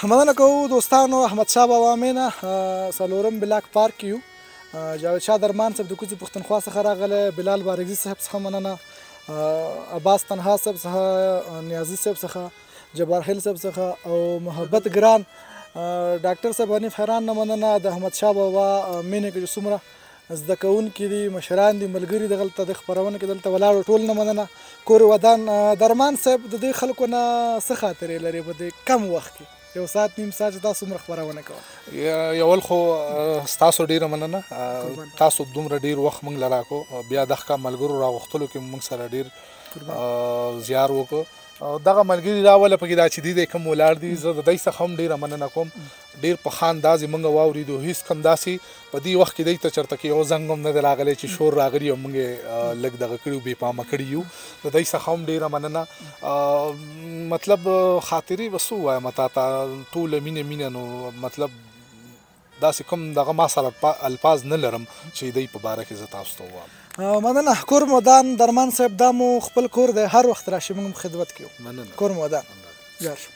مننه کوو دوستانو. احمدشاه بابا مینه څلورم بلاک پارک یو. جاوید شاه درمان صاحب د کوڅې پښتونخوا څخه راغلی، بلال بارکزي صاحب څخه مننه، عباس تنها صاحب څخه، نیازي صاحب څخه، جبار خیل صاحب څخه او محبت ګران ډاکټر صاحب حنیف حیران نه مننه. د احمدشاه بابا مینې کې چې څومره زده کوونکي دي، مشران دي، ملګري دلته د خپرونه کې دلته ولاړو، ټول نه مننه. کور ودان درمان صاحب د دې خلکو نه څه خاطرې لري په دې کم وخت کې؟ یو ساعت نیم ساعت چې تاسو څومره خپرونه کوه؟ یول خو ستاسو ډیره مننه، تاسو دومره ډیر وخت موږ له راکو، بیا دغه ملګرو راغوښتلو کې موږ سره ډیر زیار وکړو. دغه ملګري راوله پکې دا چې دی کوم ولاړ دي، زه د دوی څخه هم ډیره مننه کوم. ډیر په ښه انداز یې موږ واورېدو، هېڅ کم داسې په دې وخت کې دوی ته چېرته کې یو زنګ هم نه دی راغلی چې شور راغلي او موږ یې لږ دغه کړي بې پامه کړي یو. د دوی څخه هم ډیره مننه. مطلب خاطرې به څه ووایم تا ته، ټوله مینه نو مطلب داسې کوم دغه ما سره الفاظ نه لرم چې دوی په باره کې زه تاسو ته ووایم. مننه. کور مودان درمان صاحب دا مو خپل کور دی، هر وخت راشي موږ خدمت کوو. مننه. کور مودان جار شو.